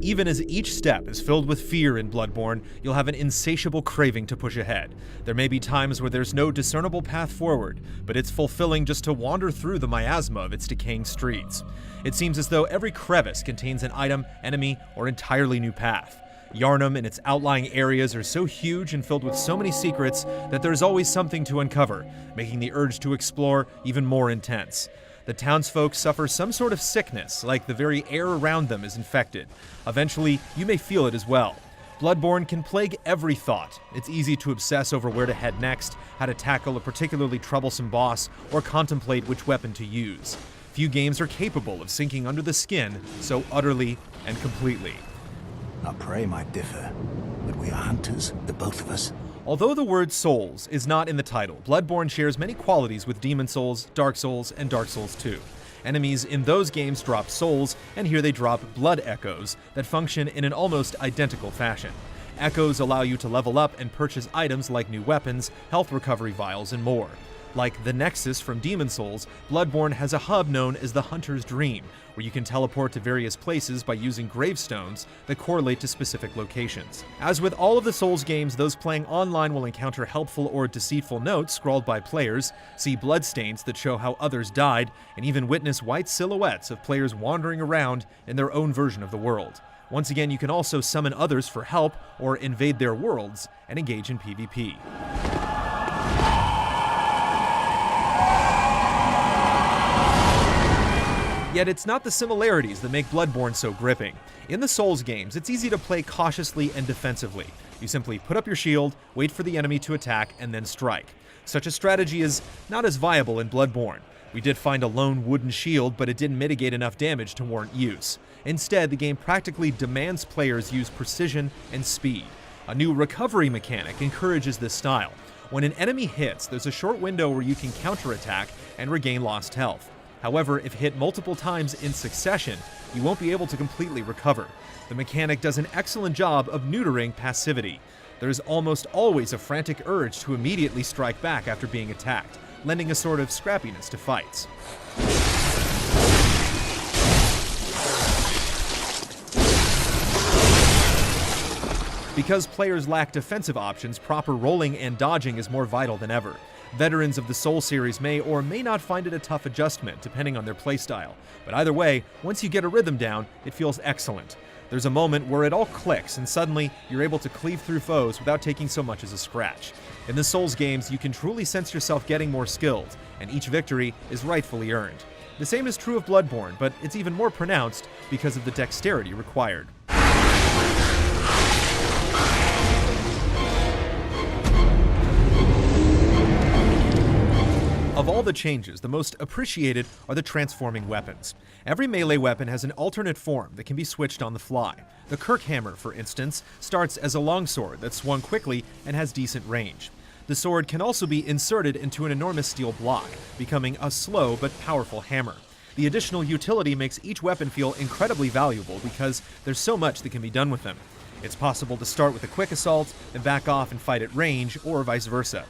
even as each step is filled with fear in Bloodborne, you'll have an insatiable craving to push ahead. There may be times where there's no discernible path forward, but it's fulfilling just to wander through the miasma of its decaying streets. It seems as though every crevice contains an item, enemy, or entirely new path. Yharnam and its outlying areas are so huge and filled with so many secrets that there's always something to uncover, making the urge to explore even more intense. The townsfolk suffer some sort of sickness, like the very air around them is infected. Eventually, you may feel it as well. Bloodborne can plague every thought. It's easy to obsess over where to head next, how to tackle a particularly troublesome boss, or contemplate which weapon to use. Few games are capable of sinking under the skin so utterly and completely. Our prey might differ, but we are hunters, the both of us. Although the word Souls is not in the title, Bloodborne shares many qualities with Demon's Souls, Dark Souls, and Dark Souls 2. Enemies in those games drop souls, and here they drop blood echoes that function in an almost identical fashion. Echoes allow you to level up and purchase items like new weapons, health recovery vials, and more. Like the Nexus from Demon's Souls, Bloodborne has a hub known as the Hunter's Dream, where you can teleport to various places by using gravestones that correlate to specific locations. As with all of the Souls games, those playing online will encounter helpful or deceitful notes scrawled by players, see bloodstains that show how others died, and even witness white silhouettes of players wandering around in their own version of the world. Once again, you can also summon others for help or invade their worlds and engage in PvP. Yet it's not the similarities that make Bloodborne so gripping. In the Souls games, it's easy to play cautiously and defensively. You simply put up your shield, wait for the enemy to attack, and then strike. Such a strategy is not as viable in Bloodborne. We did find a lone wooden shield, but it didn't mitigate enough damage to warrant use. Instead, the game practically demands players use precision and speed. A new recovery mechanic encourages this style. When an enemy hits, there's a short window where you can counterattack and regain lost health. However, if hit multiple times in succession, you won't be able to completely recover. The mechanic does an excellent job of neutering passivity. There's almost always a frantic urge to immediately strike back after being attacked, lending a sort of scrappiness to fights. Because players lack defensive options, proper rolling and dodging is more vital than ever. Veterans of the Soul series may or may not find it a tough adjustment, depending on their playstyle. But either way, once you get a rhythm down, it feels excellent. There's a moment where it all clicks, and suddenly you're able to cleave through foes without taking so much as a scratch. In the Souls games, you can truly sense yourself getting more skilled, and each victory is rightfully earned. The same is true of Bloodborne, but it's even more pronounced because of the dexterity required. Of all the changes, the most appreciated are the transforming weapons. Every melee weapon has an alternate form that can be switched on the fly. The Kirkhammer, for instance, starts as a longsword that's swung quickly and has decent range. The sword can also be inserted into an enormous steel block, becoming a slow but powerful hammer. The additional utility makes each weapon feel incredibly valuable because there's so much that can be done with them. It's possible to start with a quick assault, then back off and fight at range, or vice versa.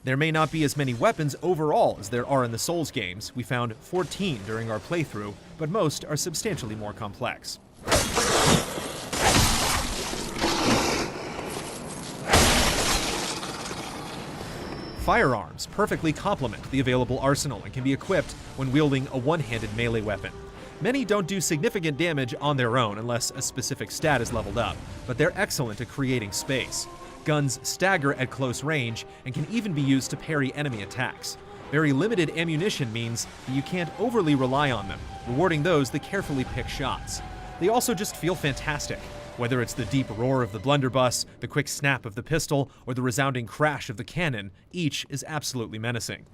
There may not be as many weapons overall as there are in the Souls games. We found 14 during our playthrough, but most are substantially more complex. Firearms perfectly complement the available arsenal and can be equipped when wielding a one-handed melee weapon. Many don't do significant damage on their own unless a specific stat is leveled up, but they're excellent at creating space. Guns stagger at close range and can even be used to parry enemy attacks. Very limited ammunition means that you can't overly rely on them, rewarding those that carefully pick shots. They also just feel fantastic. Whether it's the deep roar of the blunderbuss, the quick snap of the pistol, or the resounding crash of the cannon, each is absolutely menacing.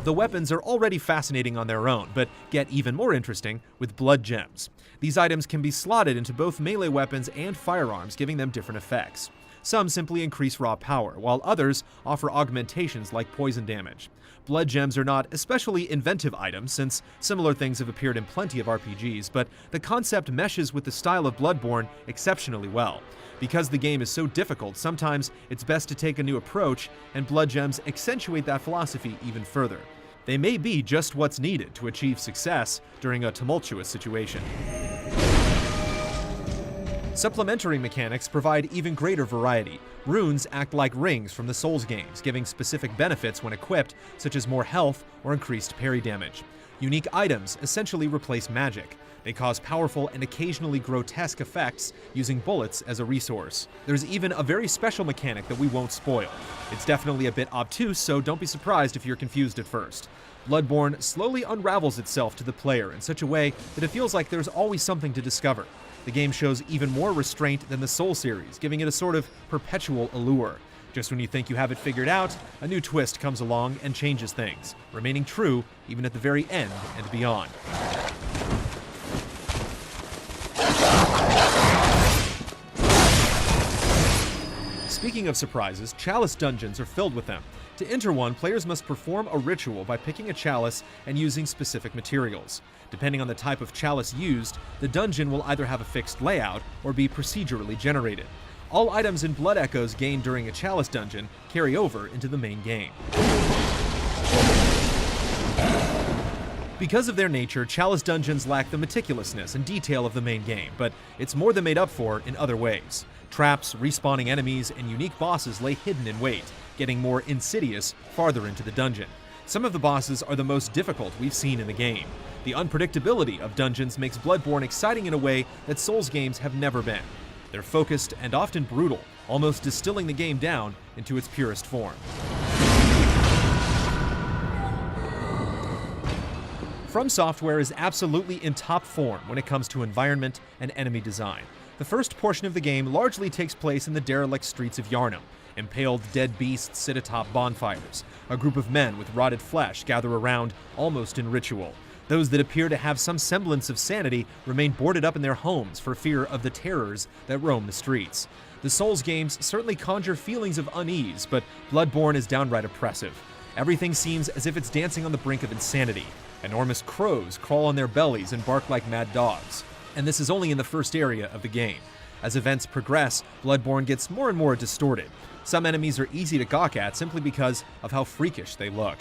The weapons are already fascinating on their own, but get even more interesting with blood gems. These items can be slotted into both melee weapons and firearms, giving them different effects. Some simply increase raw power, while others offer augmentations like poison damage. Blood gems are not especially inventive items, since similar things have appeared in plenty of RPGs, but the concept meshes with the style of Bloodborne exceptionally well. Because the game is so difficult, sometimes it's best to take a new approach, and blood gems accentuate that philosophy even further. They may be just what's needed to achieve success during a tumultuous situation. Supplementary mechanics provide even greater variety. Runes act like rings from the Souls games, giving specific benefits when equipped, such as more health or increased parry damage. Unique items essentially replace magic. They cause powerful and occasionally grotesque effects using bullets as a resource. There's even a very special mechanic that we won't spoil. It's definitely a bit obtuse, so don't be surprised if you're confused at first. Bloodborne slowly unravels itself to the player in such a way that it feels like there's always something to discover. The game shows even more restraint than the Soul series, giving it a sort of perpetual allure. Just when you think you have it figured out, a new twist comes along and changes things, remaining true even at the very end and beyond. Speaking of surprises, chalice dungeons are filled with them. To enter one, players must perform a ritual by picking a chalice and using specific materials. Depending on the type of chalice used, the dungeon will either have a fixed layout or be procedurally generated. All items in Blood Echoes gained during a chalice dungeon carry over into the main game. Because of their nature, chalice dungeons lack the meticulousness and detail of the main game, but it's more than made up for in other ways. Traps, respawning enemies, and unique bosses lay hidden in wait, getting more insidious farther into the dungeon. Some of the bosses are the most difficult we've seen in the game. The unpredictability of dungeons makes Bloodborne exciting in a way that Souls games have never been. They're focused and often brutal, almost distilling the game down into its purest form. From Software is absolutely in top form when it comes to environment and enemy design. The first portion of the game largely takes place in the derelict streets of Yharnam. Impaled dead beasts sit atop bonfires. A group of men with rotted flesh gather around, almost in ritual. Those that appear to have some semblance of sanity remain boarded up in their homes for fear of the terrors that roam the streets. The Souls games certainly conjure feelings of unease, but Bloodborne is downright oppressive. Everything seems as if it's dancing on the brink of insanity. Enormous crows crawl on their bellies and bark like mad dogs. And this is only in the first area of the game. As events progress, Bloodborne gets more and more distorted. Some enemies are easy to gawk at simply because of how freakish they look.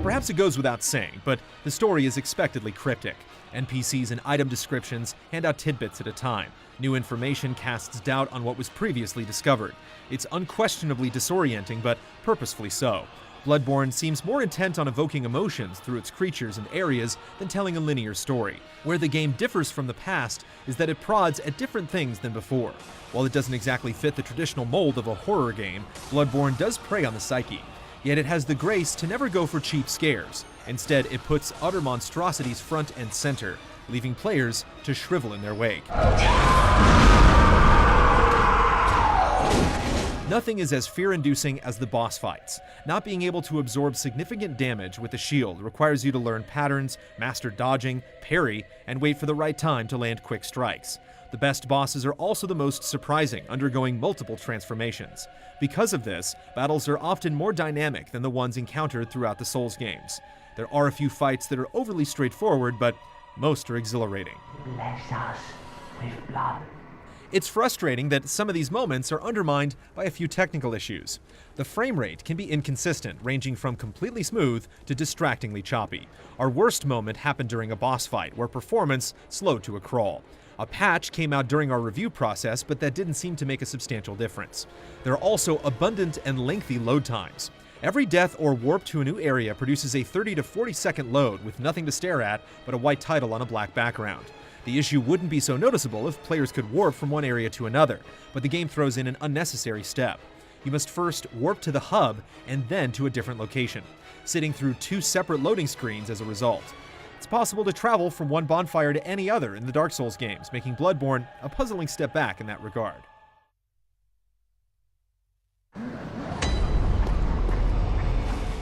Perhaps it goes without saying, but the story is expectedly cryptic. NPCs and item descriptions hand out tidbits at a time. New information casts doubt on what was previously discovered. It's unquestionably disorienting, but purposefully so. Bloodborne seems more intent on evoking emotions through its creatures and areas than telling a linear story. Where the game differs from the past is that it prods at different things than before. While it doesn't exactly fit the traditional mold of a horror game, Bloodborne does prey on the psyche. Yet it has the grace to never go for cheap scares. Instead, it puts utter monstrosities front and center, leaving players to shrivel in their wake. Nothing is as fear-inducing as the boss fights. Not being able to absorb significant damage with a shield requires you to learn patterns, master dodging, parry, and wait for the right time to land quick strikes. The best bosses are also the most surprising, undergoing multiple transformations. Because of this, battles are often more dynamic than the ones encountered throughout the Souls games. There are a few fights that are overly straightforward, but most are exhilarating. Bless us with blood. It's frustrating that some of these moments are undermined by a few technical issues. The frame rate can be inconsistent, ranging from completely smooth to distractingly choppy. Our worst moment happened during a boss fight, where performance slowed to a crawl. A patch came out during our review process, but that didn't seem to make a substantial difference. There are also abundant and lengthy load times. Every death or warp to a new area produces a 30 to 40 second load with nothing to stare at but a white title on a black background. The issue wouldn't be so noticeable if players could warp from one area to another, but the game throws in an unnecessary step. You must first warp to the hub and then to a different location, sitting through two separate loading screens as a result. It's possible to travel from one bonfire to any other in the Dark Souls games, making Bloodborne a puzzling step back in that regard.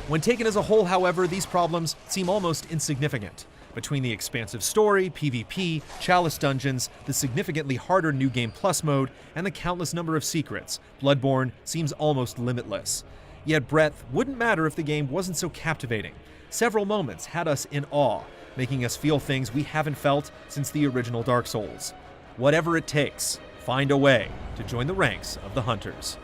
When taken as a whole, however, these problems seem almost insignificant. Between the expansive story, PvP, chalice dungeons, the significantly harder New Game Plus mode, and the countless number of secrets, Bloodborne seems almost limitless. Yet breadth wouldn't matter if the game wasn't so captivating. Several moments had us in awe, making us feel things we haven't felt since the original Dark Souls. Whatever it takes, find a way to join the ranks of the Hunters.